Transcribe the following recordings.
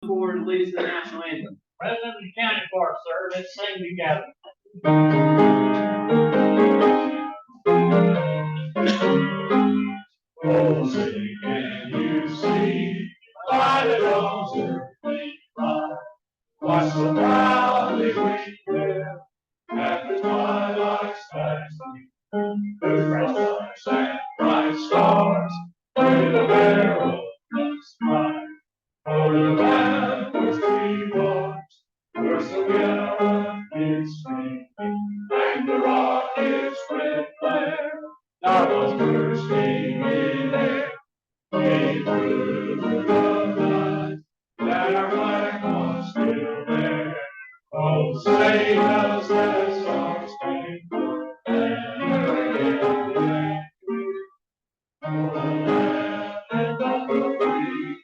Forward and lead us to the national anthem. President of the county for us, sir. Let's sing together. Oh, sing, can you see by the dawn's early light, watch so proudly we live at the twilight's passing, the cross and bright stars through the perilous night. Over the land which we watch, where so gallantly streaming, and the rocket's red flare now was bursting in air. Came through the night that our flag was still there. Oh, say does that star spangled banner yet wave? Oh, land of the free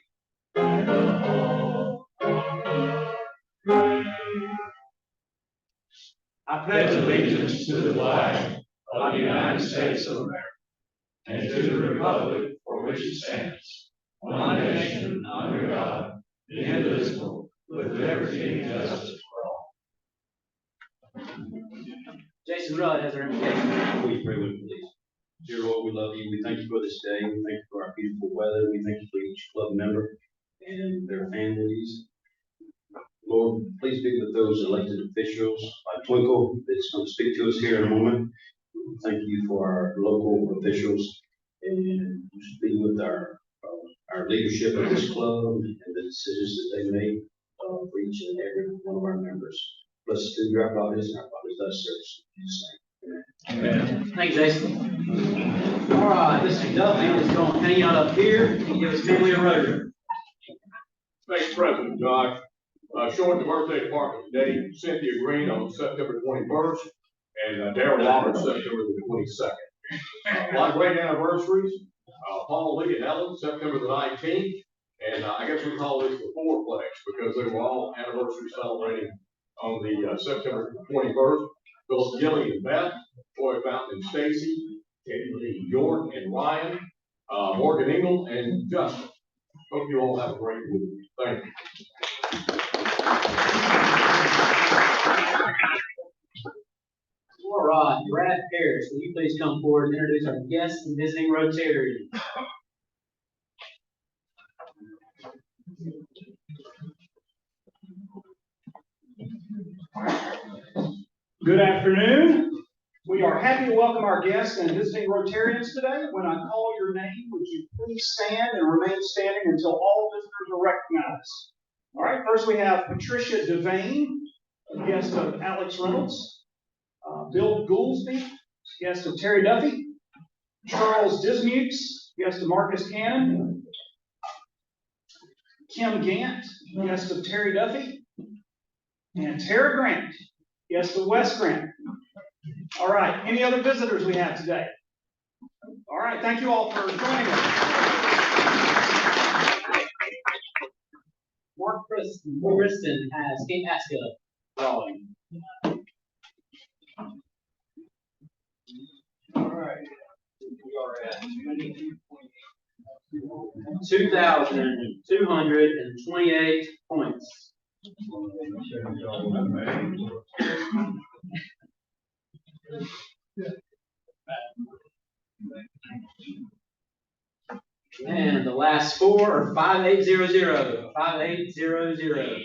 and the home of the brave. I pledge allegiance to the flag of the United States of America, and to the republic for which it stands, one nation, under God, indivisible, with liberty and justice for all. Jason Rudd has our invitation. Will you pray with me, please? Dear Lord, we love you. We thank you for this day. We thank you for our beautiful weather. We thank you for each club member and their families. Lord, please be with those elected officials like Twinkle that's going to speak to us here in a moment. Thank you for our local officials, and just be with our leadership of this club and the decisions that they make for each and every one of our members. Bless us through our bodies and our bodies thus serves. In Jesus' name. Amen. Thank you, Jason. All right, Mr. Duffy is going to hang out up here and give his family a rotary. Thanks, President Josh. Showing the birthday department today, Cynthia Green on September 21st, and Darrell Roberts September the 22nd. A lot of great anniversaries. Paul Lee and Ellen September the 19th, and I guess we call this the fourplex because they were all anniversary celebrating on the September 21st. Phyllis Gilly and Beth, Troy Fountain and Stacy, Katie Lee York and Ryan, Morgan Engel and Justin. Hope you all have a great week. Thank you. All right, Brad Parrish, will you please come forward and introduce our guest and visiting Rotarian? Good afternoon. We are happy to welcome our guests and visiting Rotarians today. When I call your name, would you please stand and remain standing until all visitors are recognized? All right, first we have Patricia Devane, a guest of Alex Reynolds. Bill Gouldsby, guest of Terry Duffy. Charles Dismukes, guest of Marcus Cannon. Kim Gant, guest of Terry Duffy. And Tara Grant, guest of Wes Grant. All right, any other visitors we have today? All right, thank you all for joining us. Mark Kristen has Kate Aska drawing. All right. We are at 2,228 points. And the last four are 5800. 5800.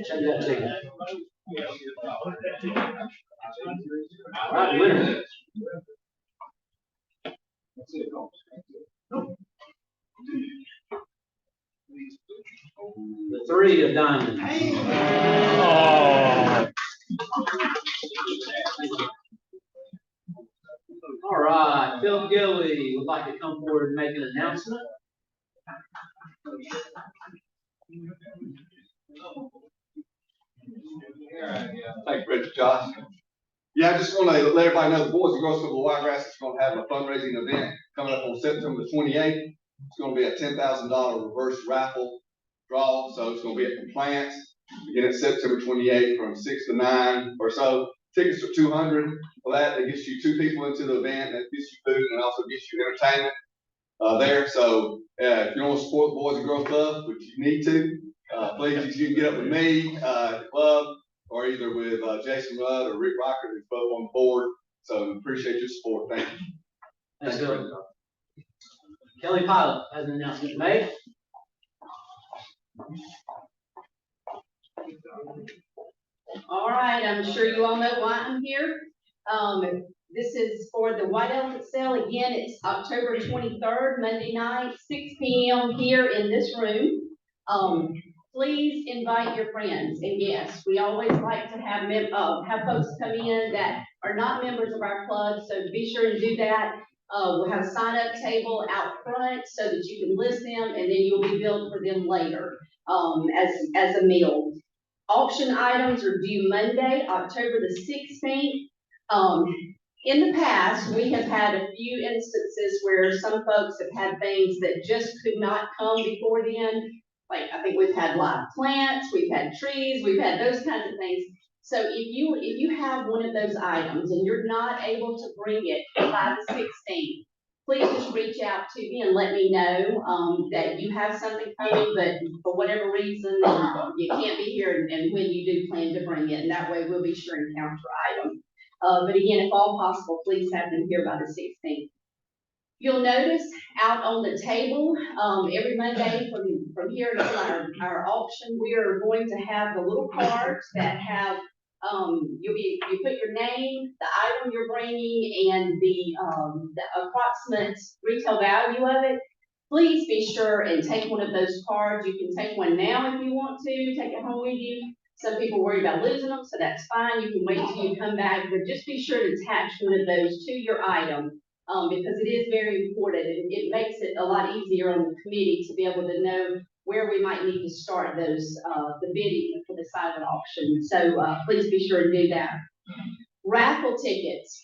Check that ticket. All right, winner. The three of diamonds. All right, Phil Gilly would like to come forward and make an announcement. Thank you, President Josh. Yeah, I just want to let everybody know the Boys and Girls Club of Wiregrass is going to have a fundraising event coming up on September the 28th. It's going to be a $10,000 reverse raffle draw, so it's gonna be at Compliance, beginning September 28th from 6 to 9 or so. Tickets are $200 for that. That gets you 2 people into the event, that gets you food, and also gets you entertainment there. So if you want to support the Boys and Girls Club, which you need to, please, you can get up with me at the club, or either with Jason Rudd or Rick Rocker, who's both on the board. So appreciate your support. Thank you. Thanks, Billy. Kelly Pilot has an announcement made. All right, I'm sure you all know why I'm here. This is for the White Elephant Sale. Again, it's October 23rd, Monday night, 6 p.m. here in this room. Please invite your friends and guests. We always like to have folks come in that are not members of our club, so be sure to do that. We'll have a sign-up table out front so that you can list them, and then you'll be billed for them later as a meal. Auction items are due Monday, October the 16th. In the past, we have had a few instances where some folks have had things that just could not come before then. Like, I think we've had live plants, we've had trees, we've had those kinds of things. So if you have one of those items and you're not able to bring it by the 16th, please just reach out to me and let me know that you have something coming, but for whatever reason, you can't be here, and when you do plan to bring it, and that way we'll be sure and count your item. But again, if all possible, please have them here by the 16th. You'll notice out on the table, every Monday from here until our auction, we are going to have the little cards that have, you put your name, the item you're bringing, and the approximate retail value of it. Please be sure and take one of those cards. You can take one now if you want to, take it home with you. Some people worry about losing them, so that's fine. You can wait till you come back, but just be sure to attach one of those to your item. Because it is very important, and it makes it a lot easier on the committee to be able to know where we might need to start those the bidding for the silent auction. So please be sure to do that. Raffle tickets.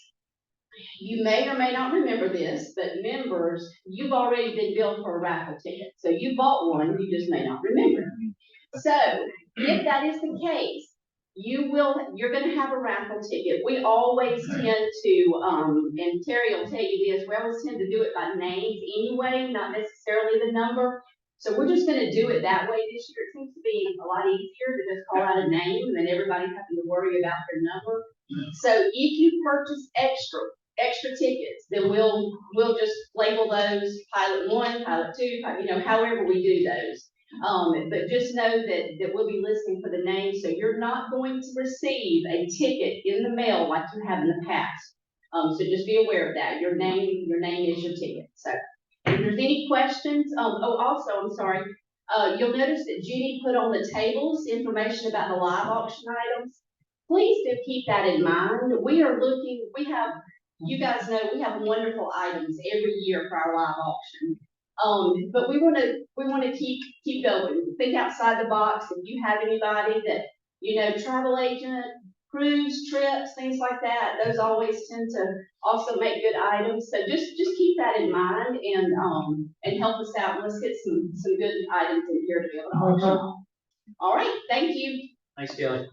You may or may not remember this, but members, you've already been billed for a raffle ticket. So you bought one, you just may not remember. So if that is the case, you're going to have a raffle ticket. We always tend to, and Terry will tell you this, we always tend to do it by names anyway, not necessarily the number. So we're just going to do it that way this year. It seems to be a lot easier to just call out a name than everybody having to worry about their number. So if you purchase extra tickets, then we'll just label those pilot 1, pilot 2, however we do those. But just know that we'll be listening for the name, so you're not going to receive a ticket in the mail like you have in the past. So just be aware of that. Your name is your ticket. So if there's any questions, also, I'm sorry, you'll notice that Judy put on the tables information about the live auction items. Please do keep that in mind. You guys know we have wonderful items every year for our live auction. But we want to keep going. Think outside the box. If you have anybody that, travel agent, cruise trips, things like that, those always tend to also make good items. So just keep that in mind and help us out. And let's get some good items in here to be able to auction. All right, thank you. Thanks, Kelly.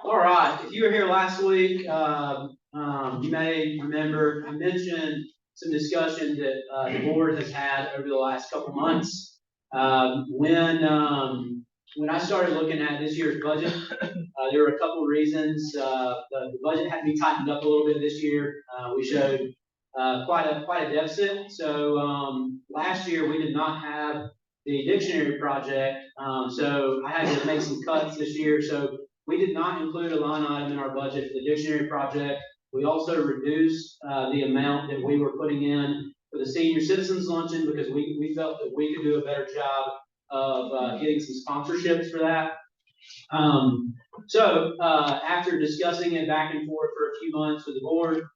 All right, if you were here last week, you may remember I mentioned some discussion that the board has had over the last couple months. When I started looking at this year's budget, there were a couple of reasons. The budget had to be tightened up a little bit this year. We showed quite a deficit. So last year we did not have the dictionary project, so I had to make some cuts this year. So we did not include a line item in our budget for the dictionary project. We also reduced the amount that we were putting in for the senior citizens luncheon because we felt that we could do a better job of getting some sponsorships for that. So after discussing it back and forth for a few months with the board,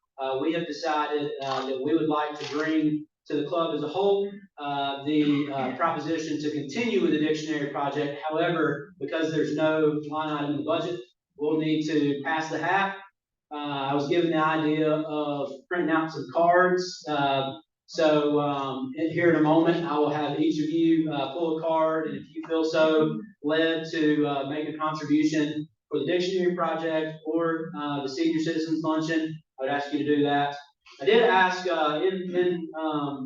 we have decided that we would like to bring to the club as a whole the proposition to continue with the dictionary project. However, because there's no line item in the budget, we'll need to pass the hat. I was given the idea of printing out some cards So, here in a moment, I will have each of you, pull a card, and if you feel so led to, make a contribution for the dictionary project or, the senior citizens luncheon, I would ask you to do that. I did ask, in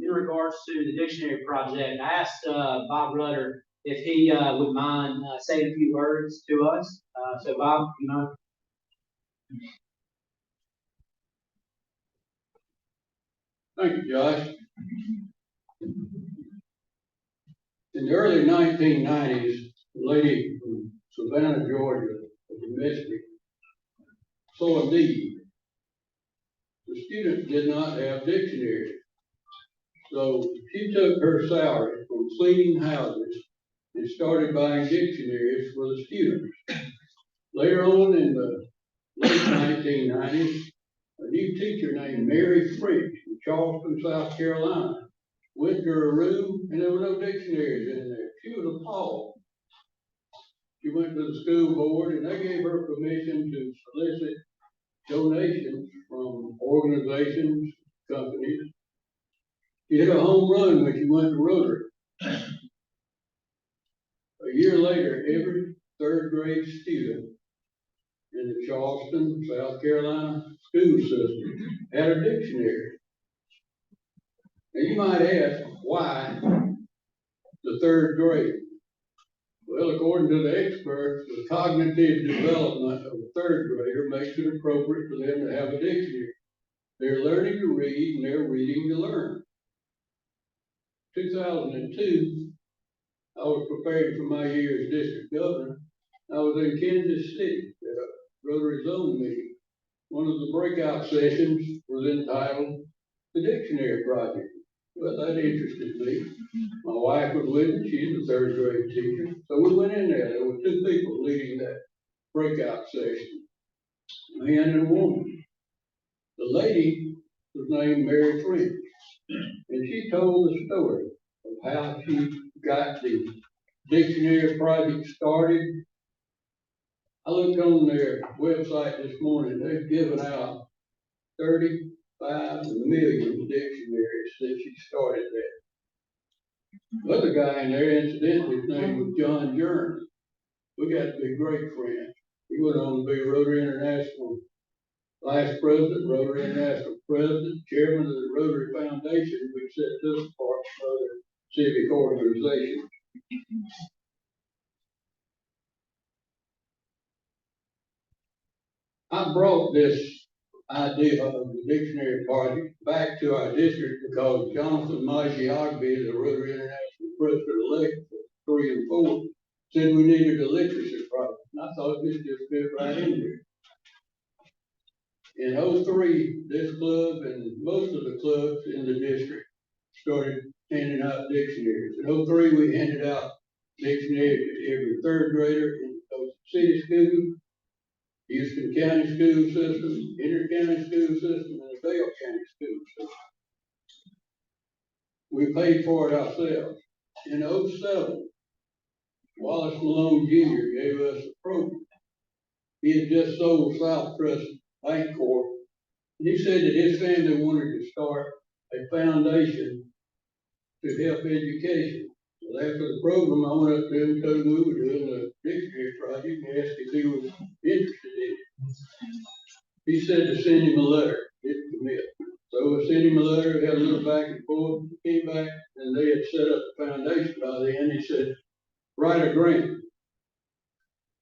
regards to the dictionary project, I asked, Bob Rutter if he, would mind, saying a few words to us. So Bob, you know. Thank you, Josh. In the early 1990s, a lady from Savannah, Georgia, a domestic, saw a need. The students did not have dictionaries. So she took her salary from cleaning houses and started buying dictionaries for the students. Later on in the late 1990s, a new teacher named Mary French from Charleston, South Carolina, went to her room and there were no dictionaries in there. She was appalled. She went to the school board and they gave her permission to solicit donations from organizations, companies. She hit a home run when she went to Rotary. A year later, every third grade student in the Charleston, South Carolina school system had a dictionary. Now you might ask, why the third grade? Well, according to the experts, the cognitive development of a third grader makes it appropriate for them to have a dictionary. They're learning to read and they're reading to learn. 2002, I was preparing for my year as district governor. I was in Kansas City at a Rotary Zone meeting. One of the breakout sessions was entitled The Dictionary Project. Well, that interested me. My wife was with me, she's a third grade teacher. So we went in there. There were two people leading that breakout session, a man and a woman. The lady was named Mary French, and she told the story of how she got the dictionary project started. I looked on their website this morning, they've given out 35 million dictionaries since she started that. The other guy in there, incidentally, his name was John Journey. We got to be great friends. He went on to be Rotary International Vice President, Rotary International President, Chairman of the Rotary Foundation, which sets us apart from other civic organizations. I brought this idea of the dictionary project back to our district because Jonathan Maggiogby, the Rotary International President-elect for 3 and 4, said we needed a literacy project. And I thought this just fit right in here. In 2003, this club and most of the clubs in the district started handing out dictionaries. In 2003, we handed out dictionaries to every third grader in the city school, Houston County school system, Inter County school system, and the Dale County school system. We paid for it ourselves. In 2007, Wallace Malone Jr. gave us a program. He had just sold South Trust Bank Corp. He said that his family wanted to start a foundation to help education. So after the program, I went up to him and told him we were doing a dictionary project and asked if he was interested in it. He said to send him a letter, didn't commit. So I sent him a letter, we had a little back and forth, came back, and they had set up the foundation by then. He said, write a grant.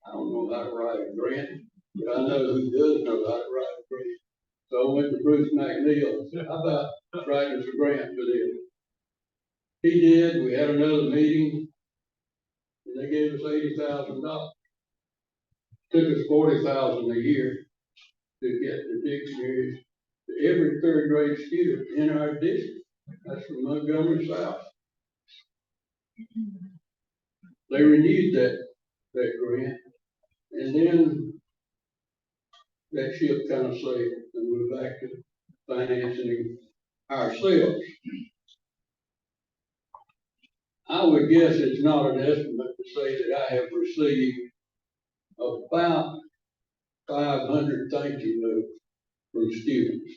I don't know how to write a grant, but I know who does know how to write a grant. So I went to Bruce McNeil and said, how about writing us a grant for this? He did. We had another meeting, and they gave us $80,000. Took us $40,000 a year to get the dictionaries to every third grade student in our district. That's from Montgomery South. They renewed that grant, and then that ship kind of sailed, and we're back to financing ourselves. I would guess it's not an estimate to say that I have received about 500 thank you notes from students.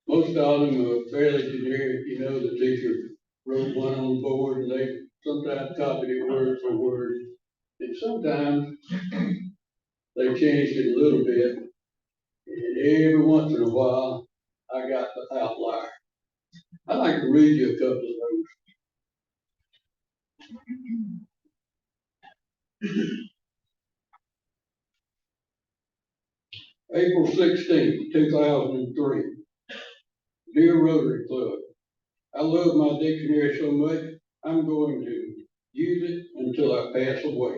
Most of them are fairly generic, you know, the teacher wrote one on the board and they sometimes copied it word for word. And sometimes they changed it a little bit. And every once in a while, I got the outlier. I'd like to read you a couple of those. April 16th, 2003. Dear Rotary Club, I love my dictionary so much, I'm going to use it until I pass away.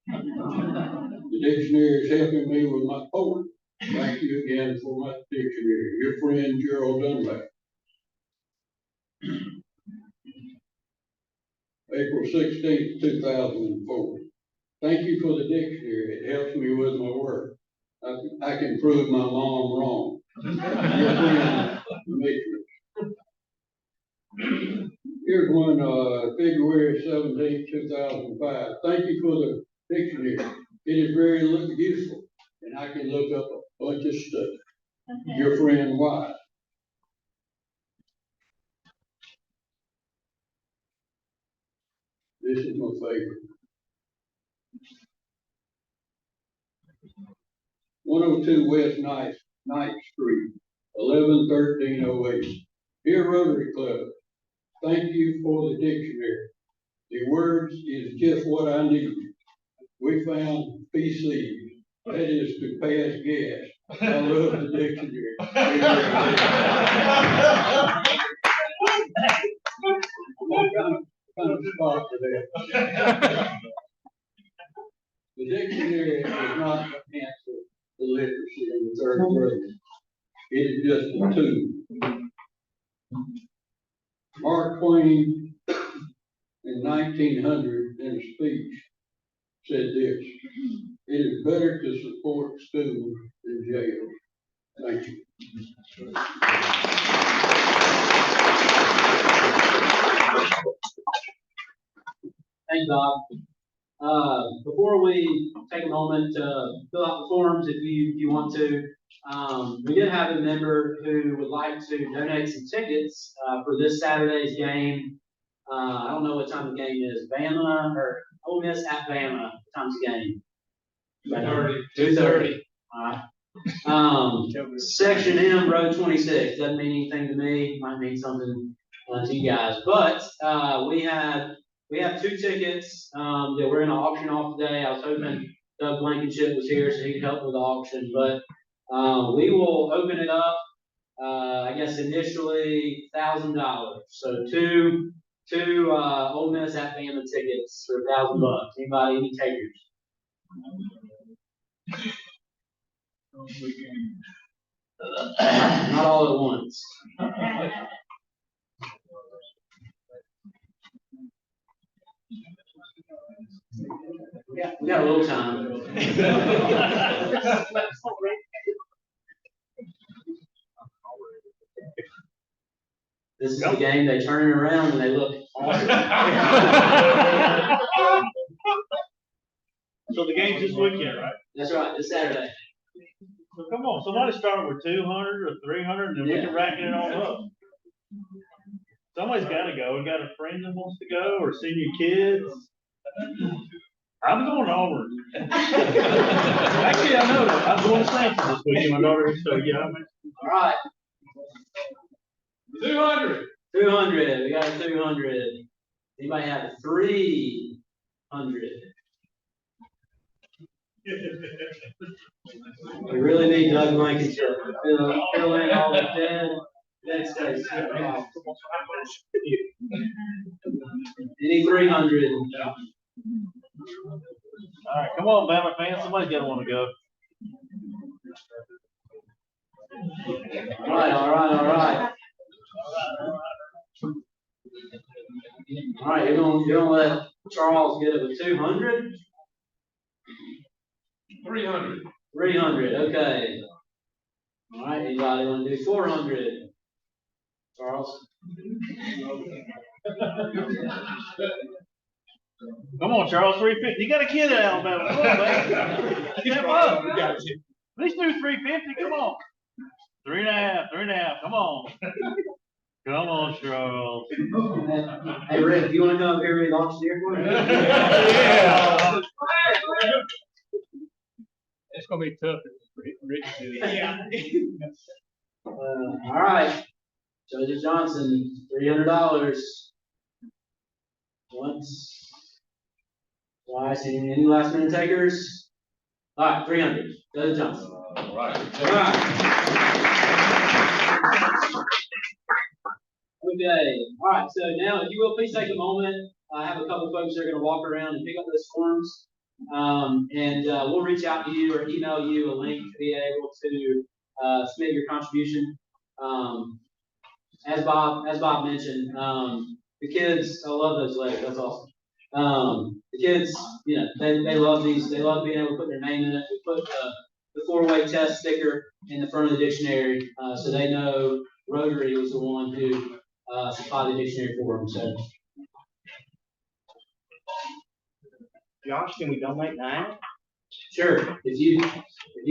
The dictionary is helping me with my poem. Thank you again for my dictionary. Your friend, Gerald Dunlap. April 16th, 2004. Thank you for the dictionary. It helps me with my work. I can prove my mom wrong. Your friend, Demetrius. Here's one, February 17th, 2005. Thank you for the dictionary. It is very useful, and I can look up a bunch of stuff. Your friend, Wyatt. This is my favorite. 102 West Ninth Street, 111308. Dear Rotary Club, thank you for the dictionary. The words is just what I need. We found PCs, that is to pass gas. I love the dictionary. Kind of spot for that. The dictionary is not an answer to literacy in the third grade. It is just a tool. Mark Twain in 1900 in a speech said this: it is better to support schools than jails. Thank you. Thanks, Bob. Before we take a moment to fill out the forms, if you want to, we did have a member who would like to donate some tickets for this Saturday's game. I don't know what time the game is. Bama or Ole Miss at Bama. What time's the game? 2:30. All right. Section M, row 26. Doesn't mean anything to me. Might mean something to you guys. But we have 2 tickets that we're going to auction off today. I was hoping Doug Blankenship was here so he could help with the auction. But we will open it up. I guess initially $1,000. So two Ole Miss at Bama tickets for $1,000. Anybody? Any takers? Not all at once. We got a little time. This is the game they turn it around and they look awesome. So the game's this weekend, right? That's right, this Saturday. So come on, somebody start with 200 or 300, and then we can rack it all up. Somebody's got to go. We got a friend that wants to go, or senior kids. I'm going to Auburn. Actually, I know that. I'm going to Samson this weekend. My daughter, so yeah. All right. 200. 200. We got a 200. Anybody have a 300? We really need Doug Blankenship to fill in all the dead space. Any 300? All right, come on, Bama fans. Somebody's got to want to go. All right. All right, you're gonna let Charles get it with 200? 300. 300, okay. All right, anybody want to do 400? Charles? Come on, Charles, 350. You got a kid in Alabama. Come on, man. Step up. At least do 350. Come on. 3.5, come on. Come on, Charles. Hey, Rick, you wanna come up here and auctioneer for me? Yeah. It's gonna be tough. All right, Joseph Johnson, $300. Once, twice, any last minute takers? All right, 300, Joseph Johnson. All right. All right. Okay, all right, so now if you will, please take a moment. I have a couple folks that are gonna walk around and pick up those forms. We'll reach out to you or email you a link to be able to submit your contribution. As Bob mentioned, the kids, I love those letters, that's awesome. The kids, you know, they love these, they love being able to put their name in it. We put the 4-way test sticker in the front of the dictionary, so they know Rotary was the one who supplied the dictionary for them, so. Josh, can we donate now? Sure, if you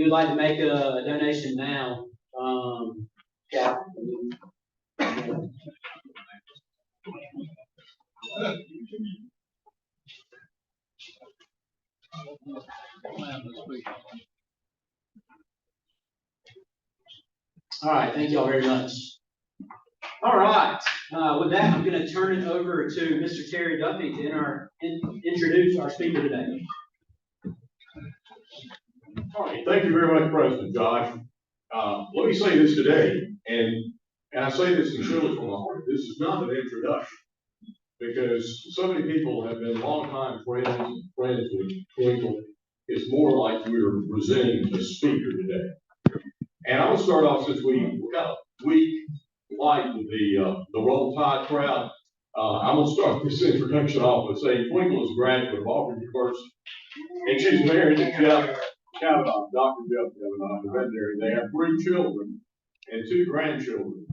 would like to make a donation now, yeah. All right, thank you all very much. All right, with that, I'm going to turn it over to Mr. Terry Duffy to introduce our speaker today. All right, thank you very much, President Josh. Let me say this today, and I say this sincerely from my heart. This is not an introduction, because so many people have been longtime friends with Twinkle. It's more like we're presenting the speaker today. And I will start off, since we got a week light with the Roll Tide crowd. I'm gonna start this introduction off with saying Twinkle is a graduate of Auburn University, and she's married to Jeff Cavanaugh, Dr. Jeff Cavanaugh, the veterinary. They have 3 children and 2 grandchildren.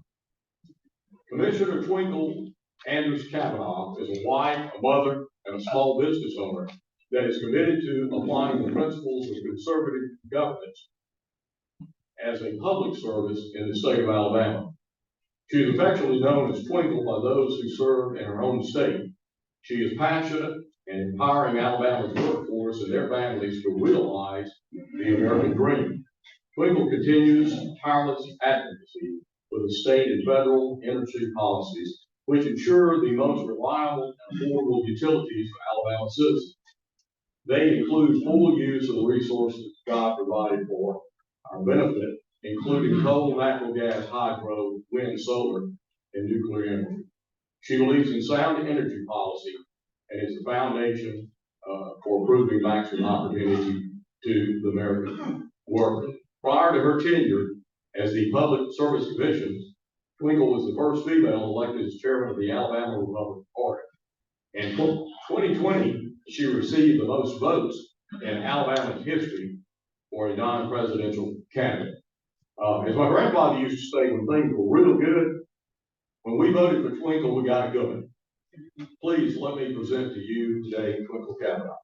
Commissioner Twinkle Andress Cavanaugh is a wife, a mother, and a small business owner that is committed to applying the principles of conservative governance as a public service in the state of Alabama. She is affectionately known as Twinkle by those who serve in her own state. She is passionate in empowering Alabama's workforce and their families to realize the American dream. Twinkle continues tireless advocacy for the state and federal energy policies, which ensure the most reliable and affordable utilities for Alabama citizens. They include full use of the resources God provided for our benefit, including coal, natural gas, hydro, wind, solar, and nuclear energy. She believes in sound energy policy and is the foundation for improving maximum opportunity to the American worker. Prior to her tenure as the Public Service Commission, Twinkle was the first female elected as chairman of the Alabama Republican Party. In 2020, she received the most votes in Alabama's history for a non-presidential candidate. As my grandfather used to say, when things were real good, when we voted for Twinkle, we got it good. Please let me present to you today Twinkle Cavanaugh.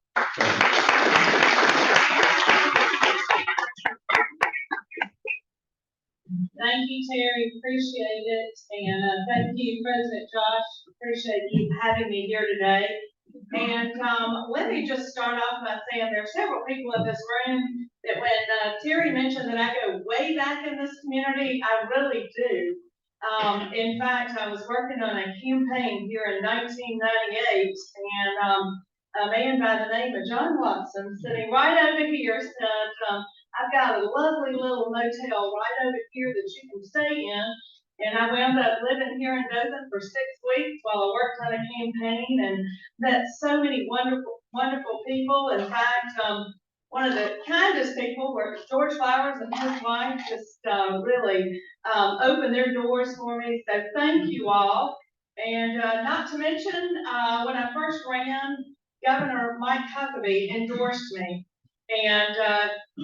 Thank you, Terry. Appreciate it. And thank you, President Josh. Appreciate you having me here today. And let me just start off by saying there are several people in this room that when Terry mentioned that I go way back in this community, I really do. In fact, I was working on a campaign here in 1998, and a man by the name of John Watson, sitting right over here, said, I've got a lovely little motel right over here that you can stay in. And I wound up living here in Dothan for 6 weeks while I worked on a campaign, and met so many wonderful, wonderful people. In fact, one of the kindest people were George Flowers and his wife, just really opened their doors for me. So thank you all. And not to mention, when I first ran, Governor Mike Huckabee endorsed me. And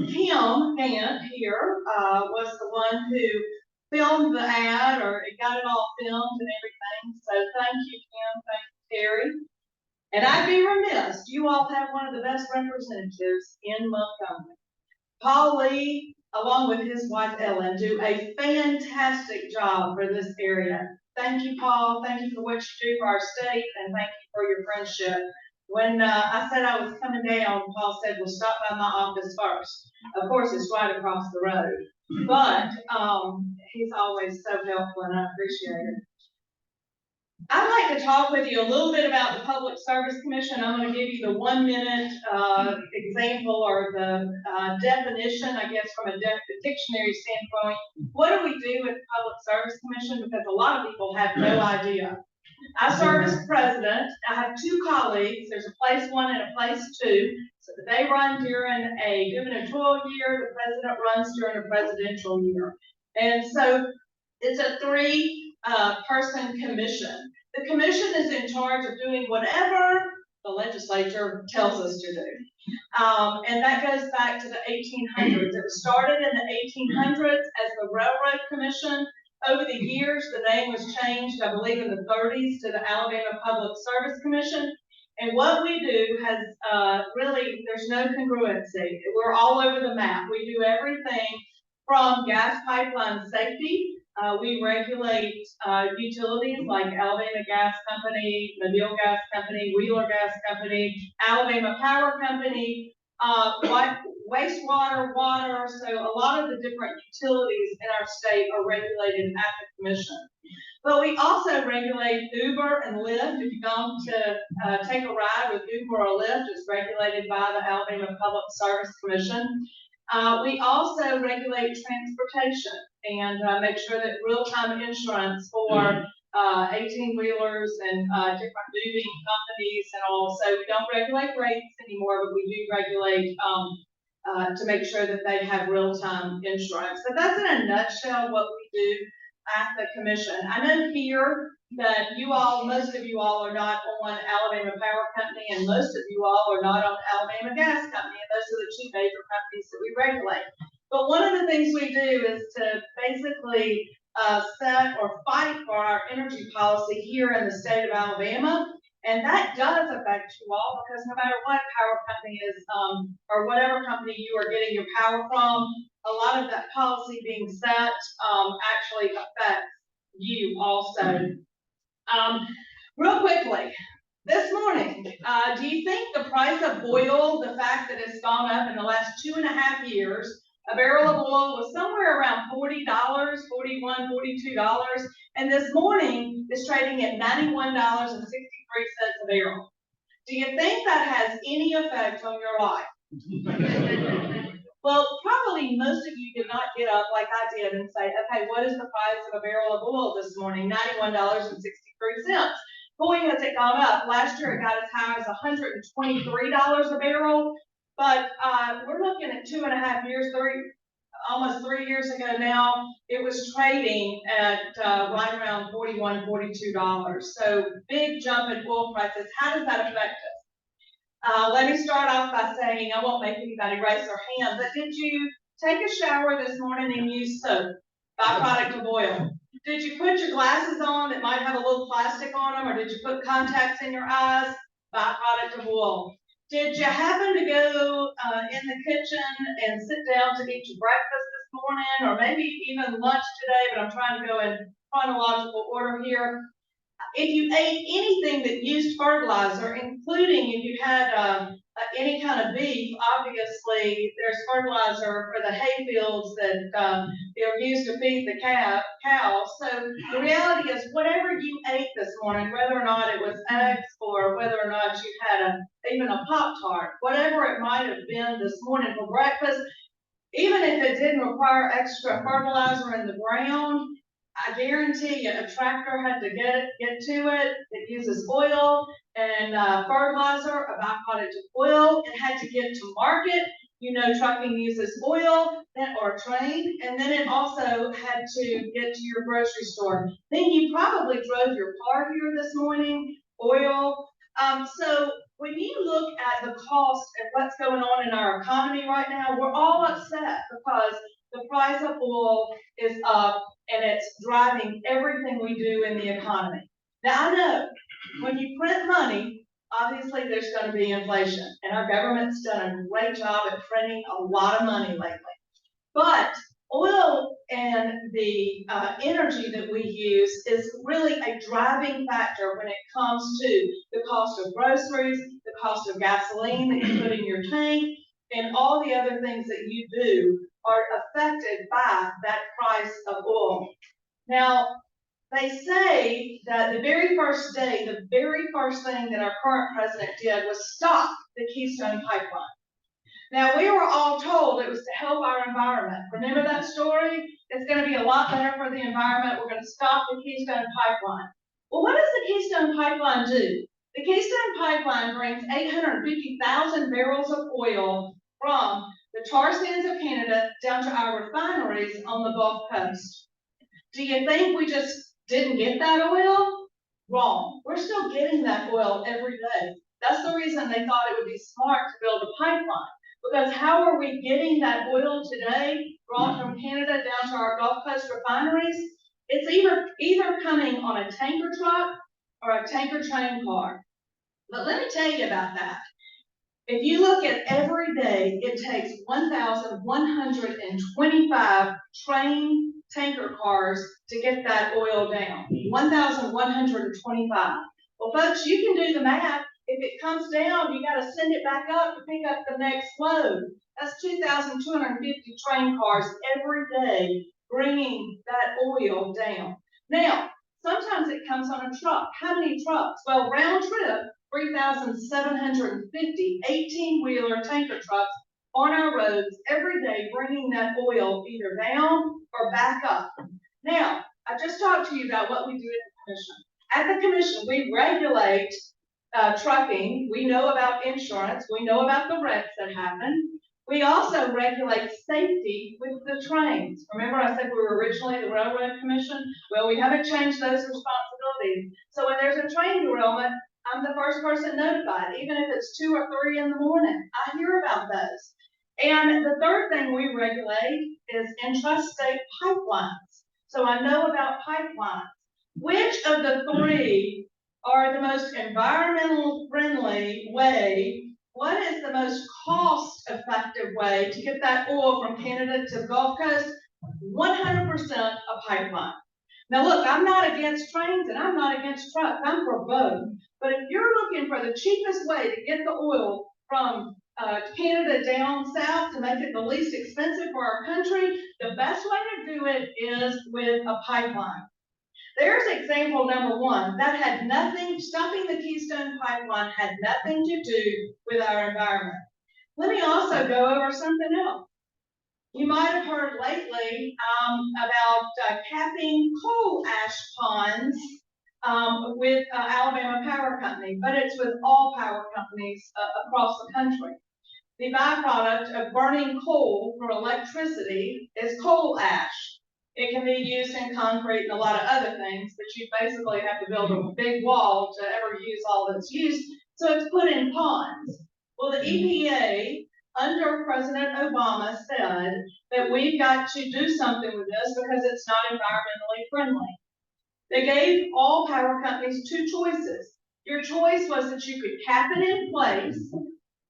Kim Gant here was the one who filmed the ad, or it got it all filmed and everything. So thank you, Kim. Thank you, Terry. And I'd be remiss, you all have one of the best representatives in Montgomery. Paul Lee, along with his wife Ellen, do a fantastic job for this area. Thank you, Paul. Thank you for what you do for our state, and thank you for your friendship. When I said I was coming down, Paul said, "Well, stop by my office first." Of course, it's right across the road, but he's always so helpful, and I appreciate it. I'd like to talk with you a little bit about the Public Service Commission. I'm going to give you the 1 minute example or the definition, I guess, from a dictionary standpoint. What do we do with the Public Service Commission? Because a lot of people have no idea. I serve as president. I have two colleagues. There's a place 1 and a place 2. So they run during a gubernatorial year. The president runs during a presidential year. And so it's a 3-person commission. The commission is in charge of doing whatever the legislature tells us to do. And that goes back to the 1800s. It was started in the 1800s as the Railroad Commission. Over the years, the name was changed, I believe in the 30s, to the Alabama Public Service Commission. And what we do has really, there's no congruency. We're all over the map. We do everything from gas pipeline safety. We regulate utilities like Alabama Gas Company, Mobile Gas Company, Wheeler Gas Company, Alabama Power Company, wastewater, water. So a lot of the different utilities in our state are regulated at the commission. But we also regulate Uber and Lyft. If you're going to take a ride with Uber or Lyft, it's regulated by the Alabama Public Service Commission. We also regulate transportation and make sure that real-time insurance for 18-wheelers and different moving companies and all. So we don't regulate rates anymore, but we do regulate to make sure that they have real-time insurance. So that's in a nutshell what we do at the commission. I know here that you all, most of you all are not on Alabama Power Company, and most of you all are not on Alabama Gas Company, and those are the 2 major companies that we regulate. But one of the things we do is to basically set or fight for our energy policy here in the state of Alabama. And that does affect you all, because no matter what power company is, or whatever company you are getting your power from, a lot of that policy being set actually affects you also. Real quickly, this morning, do you think the price of oil, the fact that it's gone up in the last 2.5 years, a barrel of oil was somewhere around $40, $41, $42, and this morning is trading at $91.63 a barrel. Do you think that has any effect on your life? Well, probably most of you did not get up like I did and say, okay, what is the price of a barrel of oil this morning? $91.63. Boy, has it gone up. Last year it got as high as $123 a barrel. But we're looking at 2.5 years, almost 3 years ago now, it was trading at right around $41, $42. So big jump in oil prices. How does that affect us? Let me start off by saying, I won't make anybody raise their hand, but did you take a shower this morning and use soap, byproduct of oil? Did you put your glasses on that might have a little plastic on them, or did you put contacts in your eyes, byproduct of oil? Did you happen to go in the kitchen and sit down to eat your breakfast this morning, or maybe even lunch today, but I'm trying to go in chronological order here. If you ate anything that used fertilizer, including if you had any kind of beef, obviously there's fertilizer for the hay fields that are used to feed the cows. So the reality is, whatever you ate this morning, whether or not it was eggs or whether or not you had even a Pop-Tart, whatever it might have been this morning for breakfast, even if it didn't require extra fertilizer in the ground, I guarantee you a tractor had to get to it. It uses oil and fertilizer, a byproduct of oil. It had to get to market. You know, trucking uses oil or train, and then it also had to get to your grocery store. Then you probably drove your car here this morning, oil. So when you look at the cost and what's going on in our economy right now, we're all upset because the price of oil is up and it's driving everything we do in the economy. Now, I know when you print money, obviously there's going to be inflation, and our government's done a great job at printing a lot of money lately. But oil and the energy that we use is really a driving factor when it comes to the cost of groceries, the cost of gasoline that you put in your tank, and all the other things that you do are affected by that price of oil. Now, they say that the very first day, the very first thing that our current president did was stop the Keystone Pipeline. Now, we were all told it was to help our environment. Remember that story? It's going to be a lot better for the environment. We're going to stop the Keystone Pipeline. Well, what does the Keystone Pipeline do? The Keystone Pipeline brings 850,000 barrels of oil from the tar sands of Canada down to our refineries on the Gulf Coast. Do you think we just didn't get that oil? Wrong. We're still getting that oil every day. That's the reason they thought it would be smart to build a pipeline. Because how are we getting that oil today brought from Canada down to our Gulf Coast refineries? It's either coming on a tanker truck or a tanker train car. But let me tell you about that. If you look at every day, it takes 1,125 train tanker cars to get that oil down. 1,125. Well, folks, you can do the math. If it comes down, you got to send it back up to pick up the next load. That's 2,250 train cars every day bringing that oil down. Now, sometimes it comes on a truck. How many trucks? Well, round trip, 3,750 18-wheeler tanker trucks on our roads every day bringing that oil either down or back up. Now, I just talked to you about what we do at the commission. At the commission, we regulate trucking. We know about insurance. We know about the wrecks that happen. We also regulate safety with the trains. Remember I said we were originally the Railroad Commission? Well, we haven't changed those responsibilities. So when there's a train derailment, I'm the first person notified, even if it's 2 or 3 in the morning. I hear about those. And the third thing we regulate is intrastate pipelines. So I know about pipelines. Which of the 3 are the most environmental friendly way? What is the most cost effective way to get that oil from Canada to the Gulf Coast? 100% a pipeline. Now look, I'm not against trains and I'm not against trucks. I'm for both. But if you're looking for the cheapest way to get the oil from Canada down south to make it the least expensive for our country, the best way to do it is with a pipeline. There's example number 1. That had nothing, stopping the Keystone Pipeline had nothing to do with our environment. Let me also go over something else. You might have heard lately about capping coal ash ponds with Alabama Power Company, but it's with all power companies across the country. The byproduct of burning coal for electricity is coal ash. It can be used in concrete and a lot of other things, but you basically have to build a big wall to ever use all that's used, so it's put in ponds. Well, the EPA, under President Obama, said that we've got to do something with this because it's not environmentally friendly. They gave all power companies 2 choices. Your choice was that you could cap it in place,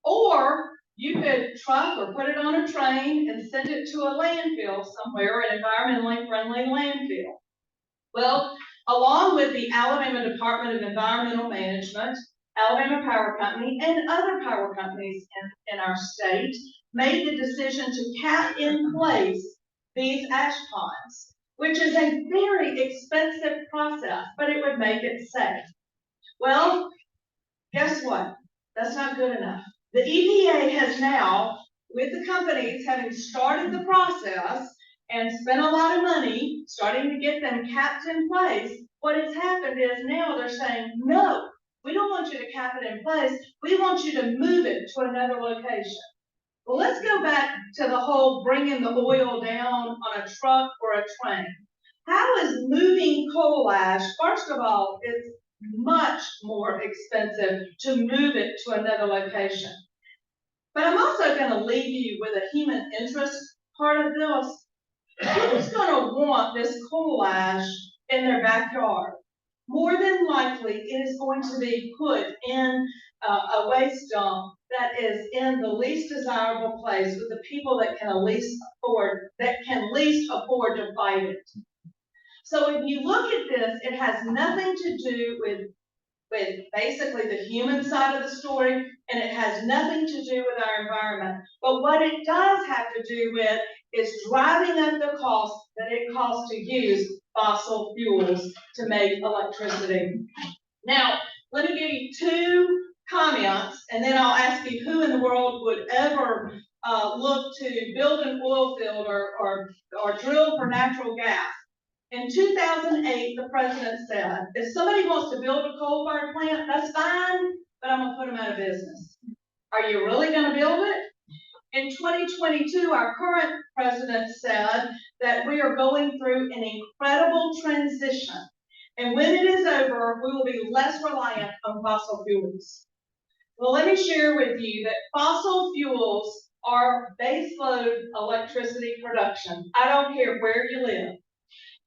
or you could truck or put it on a train and send it to a landfill somewhere, an environmentally friendly landfill. Well, along with the Alabama Department of Environmental Management, Alabama Power Company, and other power companies in our state made the decision to cap in place these ash ponds, which is a very expensive process, but it would make it safe. Well, guess what? That's not good enough. The EPA has now, with the companies having started the process and spent a lot of money starting to get them capped in place, what has happened is now they're saying, no, we don't want you to cap it in place. We want you to move it to another location. Well, let's go back to the whole bringing the oil down on a truck or a train. How is moving coal ash? First of all, it's much more expensive to move it to another location. But I'm also going to leave you with a human interest part of this. Who's going to want this coal ash in their backyard? More than likely, it is going to be put in a waste dump that is in the least desirable place with the people that can least afford to fight it. So if you look at this, it has nothing to do with basically the human side of the story, and it has nothing to do with our environment. But what it does have to do with is driving up the cost that it costs to use fossil fuels to make electricity. Now, let me give you two comments, and then I'll ask you who in the world would ever look to build an oil field or drill for natural gas. In 2008, the president said, if somebody wants to build a coal-fired plant, that's fine, but I'm gonna put them out of business. Are you really gonna build it? In 2022, our current president said that we are going through an incredible transition. And when it is over, we will be less reliant on fossil fuels. Well, let me share with you that fossil fuels are baseload electricity production. I don't care where you live.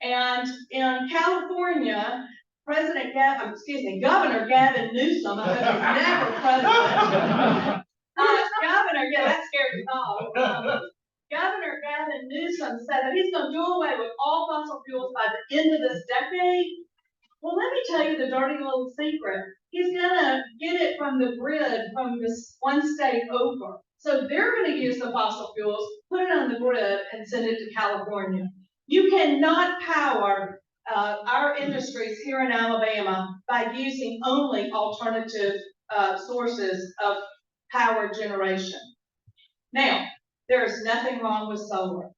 And in California, Governor Gavin Newsom, I hope he's never president. Governor, yeah, that scared me off. Governor Gavin Newsom said that he's going to do away with all fossil fuels by the end of this decade. Well, let me tell you the dirty little secret. He's going to get it from the grid from this one state over. So they're going to use the fossil fuels, put it on the grid, and send it to California. You cannot power our industries here in Alabama by using only alternative sources of power generation. Now, there is nothing wrong with solar.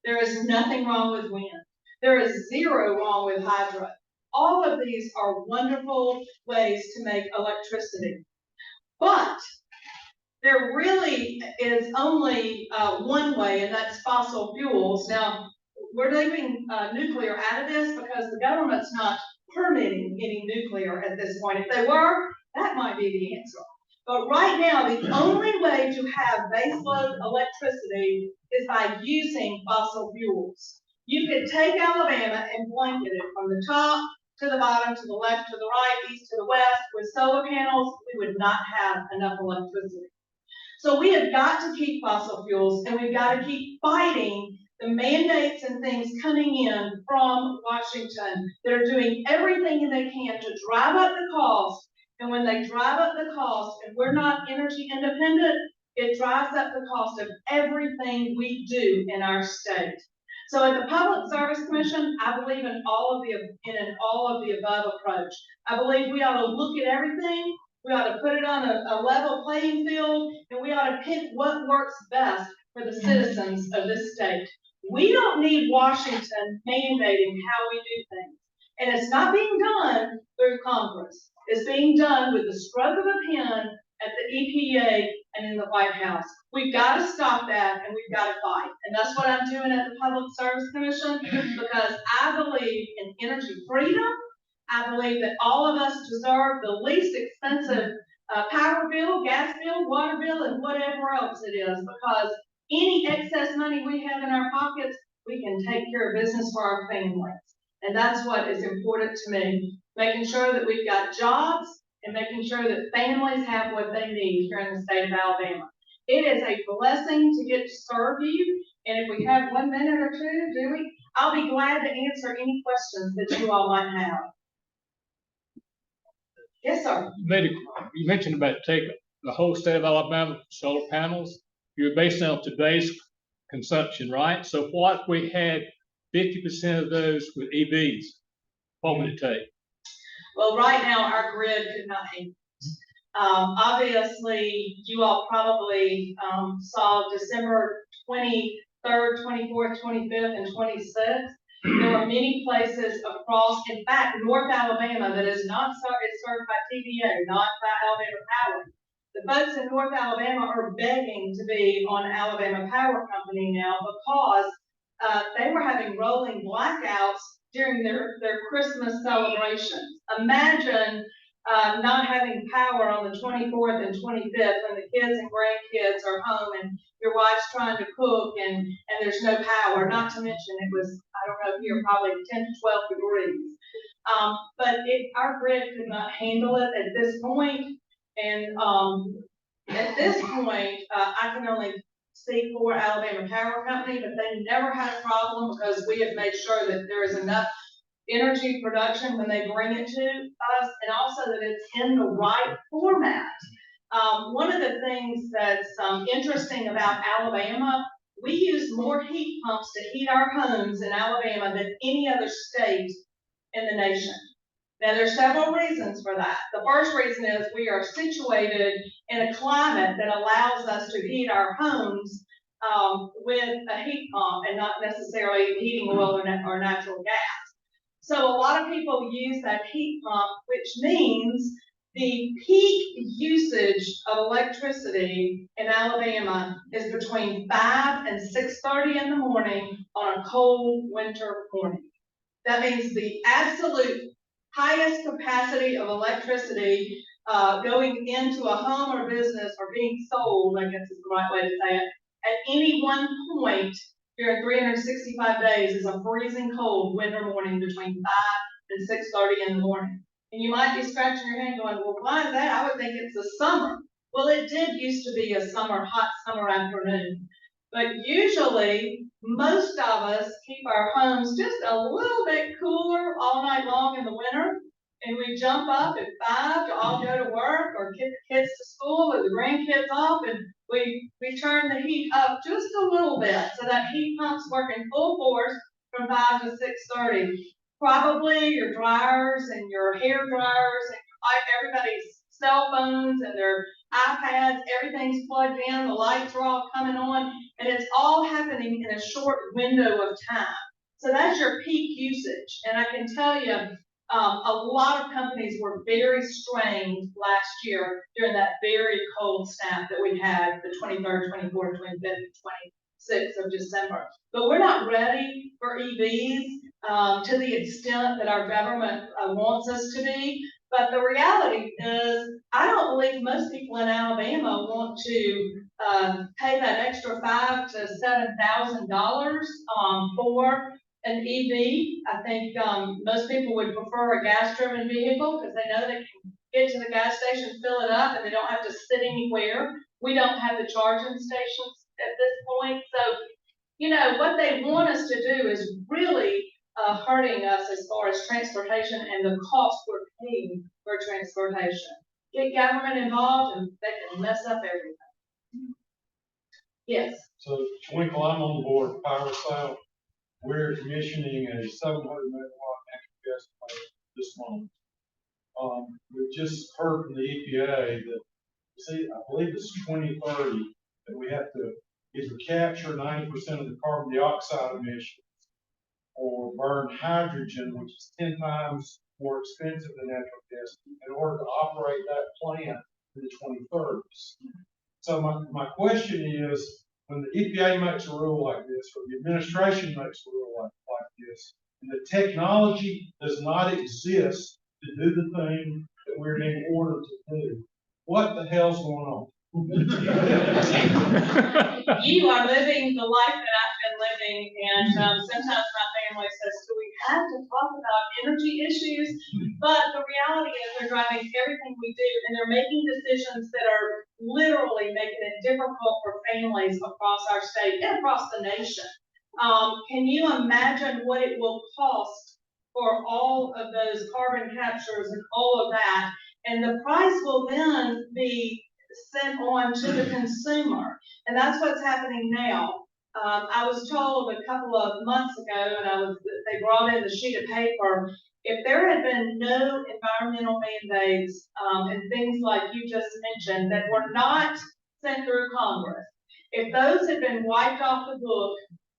There is nothing wrong with wind. There is zero wrong with hydro. All of these are wonderful ways to make electricity. But there really is only one way, and that's fossil fuels. Now, we're leaving nuclear out of this because the government's not permitting any nuclear at this point. If they were, that might be the answer. But right now, the only way to have baseload electricity is by using fossil fuels. You could take Alabama and blanket it from the top to the bottom, to the left, to the right, east to the west. With solar panels, we would not have enough electricity. So we have got to keep fossil fuels, and we've got to keep fighting the mandates and things coming in from Washington that are doing everything they can to drive up the cost. And when they drive up the cost, and we're not energy independent, it drives up the cost of everything we do in our state. So at the Public Service Commission, I believe in all of the above approach. I believe we ought to look at everything. We ought to put it on a level playing field, and we ought to pick what works best for the citizens of this state. We don't need Washington mandating how we do things. And it's not being done through Congress. It's being done with the stroke of a pen at the EPA and in the White House. We've got to stop that, and we've got to fight. And that's what I'm doing at the Public Service Commission, because I believe in energy freedom. I believe that all of us deserve the least expensive power bill, gas bill, water bill, and whatever else it is, because any excess money we have in our pockets, we can take care of business for our families. And that's what is important to me, making sure that we've got jobs and making sure that families have what they need here in the state of Alabama. It is a blessing to get to serve you. And if we have 1 minute or two, I'll be glad to answer any questions that you all might have. Yes, sir. You mentioned about taking the whole state of Alabama for solar panels. You're based on today's consumption, right? So what if we had 50% of those with EVs? What would it take? Well, right now our grid could not handle it. Obviously, you all probably saw December 23rd, 24th, 25th, and 26th. There were many places across, in fact, North Alabama that is not served by TVA, not by Alabama Power. The folks in North Alabama are begging to be on Alabama Power Company now because they were having rolling blackouts during their Christmas celebrations. Imagine not having power on the 24th and 25th when the kids and grandkids are home and your wife's trying to cook and there's no power, not to mention it was, I don't know, here probably 10 to 12 degrees. But our grid could not handle it at this point. And, at this point, I can only speak for Alabama Power Company, but they never had a problem because we have made sure that there is enough energy production when they bring it to us, and also that it's in the right format. One of the things that's interesting about Alabama, we use more heat pumps to heat our homes in Alabama than any other state in the nation. Now, there's several reasons for that. The first reason is we are situated in a climate that allows us to heat our homes with a heat pump and not necessarily heating oil or natural gas. So a lot of people use that heat pump, which means the peak usage of electricity in Alabama is between 5 and 6:30 in the morning on a cold winter morning. That means the absolute highest capacity of electricity going into a home or business or being sold, I guess is the right way to say it, at any one point during 365 days is a freezing cold winter morning between 5 and 6:30 in the morning. And you might be scratching your head going, well, why is that? I would think it's the summer. Well, it did used to be a hot summer afternoon. But usually, most of us keep our homes just a little bit cooler all night long in the winter. And we jump up at 5 to all go to work or get the kids to school or the grandkids off, and we turn the heat up just a little bit so that heat pump's working full force from 5 to 6:30. Probably your dryers and your hair dryers and everybody's cell phones and their iPads, everything's plugged in, the lights are all coming on, and it's all happening in a short window of time. So that's your peak usage. And I can tell you, a lot of companies were very strained last year during that very cold snap that we had the 23rd, 24th, 25th, and 26th of December. But we're not ready for EVs to the extent that our government wants us to be. But the reality is, I don't believe most people in Alabama want to pay that extra $5,000 to $7,000 for an EV. I think most people would prefer a gas-driven vehicle because they know they can get to the gas station, fill it up, and they don't have to sit anywhere. We don't have the charging stations at this point. So, you know, what they want us to do is really hurting us as far as transportation and the cost we're paying for transportation. Get government involved and they can mess up everything. Yes. So Twinkle, I'm on the board of Power South. We're commissioning a 700 megawatt natural gas plant this month. We've just heard from the EPA that, I believe it's 2030 that we have to either capture 90% of the carbon dioxide emissions or burn hydrogen, which is 10 times more expensive than natural gas, in order to operate that plant in the 2030s. So my question is, when the EPA makes a rule like this, or the administration makes a rule like this, and the technology does not exist to do the thing that we're being ordered to do, what the hell's going on? You are living the life that I've been living, and sometimes my family says, do we have to talk about energy issues? But the reality is they're driving everything we do, and they're making decisions that are literally making it difficult for families across our state and across the nation. Can you imagine what it will cost for all of those carbon captures and all of that? And the price will then be sent on to the consumer. And that's what's happening now. I was told a couple of months ago, and they brought in the sheet of paper, if there had been no environmental mandates and things like you just mentioned that were not sent through Congress, if those had been wiped off the book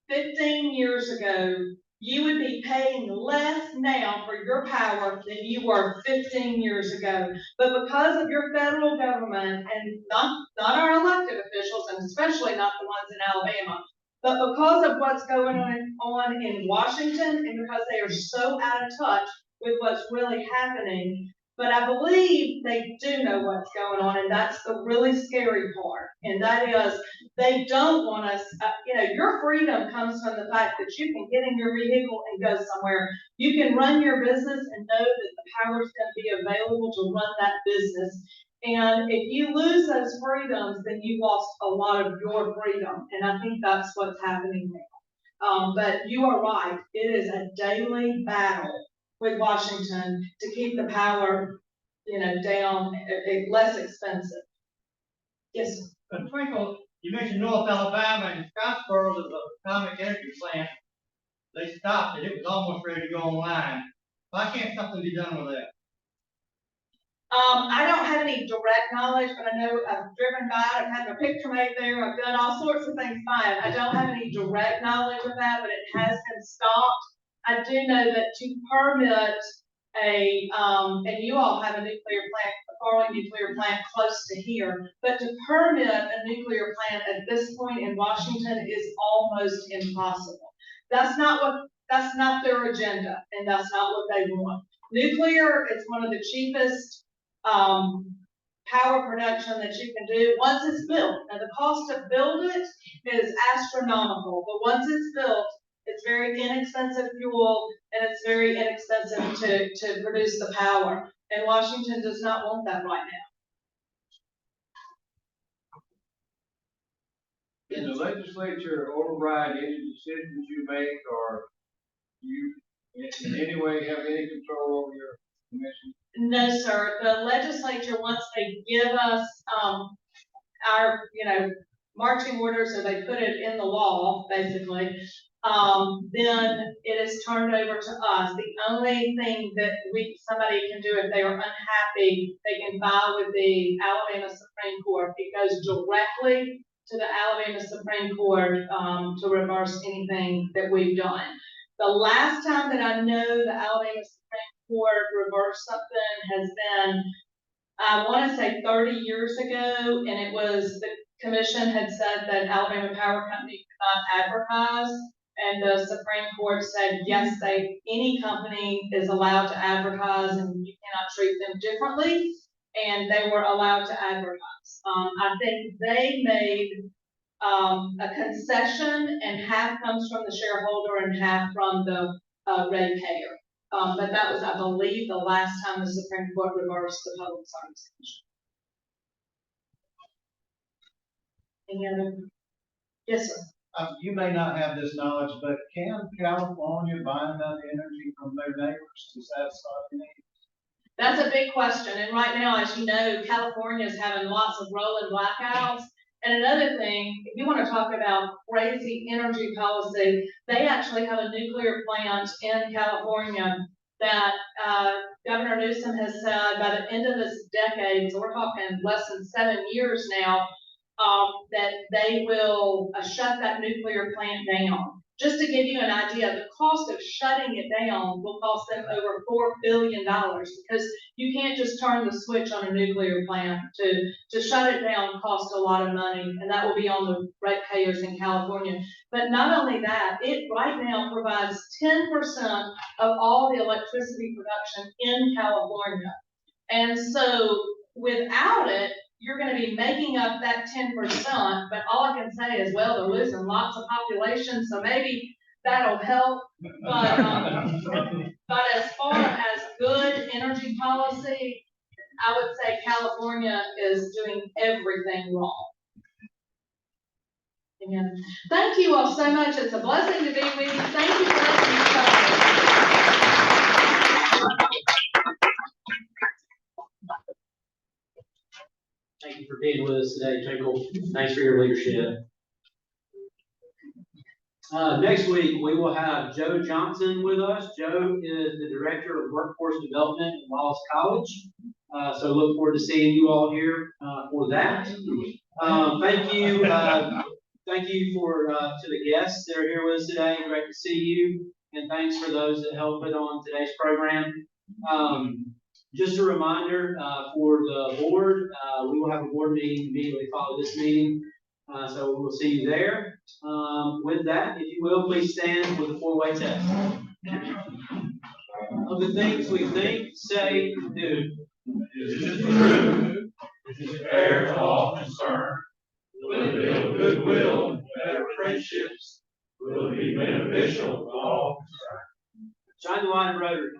15 years ago, you would be paying less now for your power than you were 15 years ago. But because of your federal government, and not our elected officials, and especially not the ones in Alabama, but because of what's going on in Washington, and because they are so out of touch with what's really happening, but I believe they do know what's going on, and that's the really scary part. And that is, they don't want us, your freedom comes from the fact that you can get in your vehicle and go somewhere. You can run your business and know that the power is going to be available to run that business. And if you lose those freedoms, then you've lost a lot of your freedom, and I think that's what's happening now. But you are right, it is a daily battle with Washington to keep the power, down, less expensive. Yes, sir. But Twinkle, you mentioned North Alabama and Scottsboro, there's a atomic energy plant. They stopped it. It was almost ready to go online. Why can't something be done with that? I don't have any direct knowledge, but I know I've driven by it, I've had my picture made there, I've done all sorts of things by it. I don't have any direct knowledge of that, but it has been stopped. I do know that to permit and you all have a nuclear plant, a Farley nuclear plant close to here, but to permit a nuclear plant at this point in Washington is almost impossible. That's not their agenda, and that's not what they want. Nuclear is one of the cheapest power production that you can do once it's built. Now the cost to build it is astronomical, but once it's built, it's very inexpensive fuel and it's very inexpensive to produce the power. And Washington does not want that right now. Can the legislature override any decisions you make, or you in any way have any control over your commission? No, sir. The legislature, once they give us our, marching orders, or they put it in the law, basically, then it is turned over to us. The only thing that somebody can do if they are unhappy, they can file with the Alabama Supreme Court. It goes directly to the Alabama Supreme Court to reverse anything that we've done. The last time that I know the Alabama Supreme Court reversed something has been, I want to say 30 years ago, and it was the commission had said that Alabama Power Company could not advertise, and the Supreme Court said, yes, any company is allowed to advertise and you cannot treat them differently, and they were allowed to advertise. I think they made a concession, and half comes from the shareholder and half from the ratepayer. But that was, I believe, the last time the Supreme Court reversed the Public Service Commission. Any other? Yes, sir. You may not have this knowledge, but can California buy enough energy from their neighbors to satisfy the needs? That's a big question. And right now, as you know, California is having lots of rolling blackouts. And another thing, if you want to talk about crazy energy policy, they actually have a nuclear plant in California that Governor Newsom has said by the end of this decade, so we're talking less than 7 years now, that they will shut that nuclear plant down. Just to give you an idea, the cost of shutting it down will cost them over $4 billion, because you can't just turn the switch on a nuclear plant. To shut it down costs a lot of money, and that will be on the ratepayers in California. But not only that, it right now provides 10% of all the electricity production in California. And so without it, you're going to be making up that 10%, but all I can say is, well, they're losing lots of population, so maybe that'll help. But as far as good energy policy, I would say California is doing everything wrong. Amen. Thank you all so much. It's a blessing to be with you. Thank you for letting me come. Thank you for being with us today, Twinkle. Thanks for your leadership. Next week, we will have Joe Johnson with us. Joe is the Director of Workforce Development at Wallace College. So look forward to seeing you all here for that. Thank you. Thank you to the guests that are here with us today. Great to see you. And thanks for those that helped put on today's program. Just a reminder for the board, we will have a board meeting immediately following this meeting. So we will see you there. With that, if you will, please stand with the four-way test. Of the things we think, say, do. Is it true? Is it fair to all concerned? Will it build goodwill and better friendships? Will it be beneficial to all concerned? Shine the light, Rotary.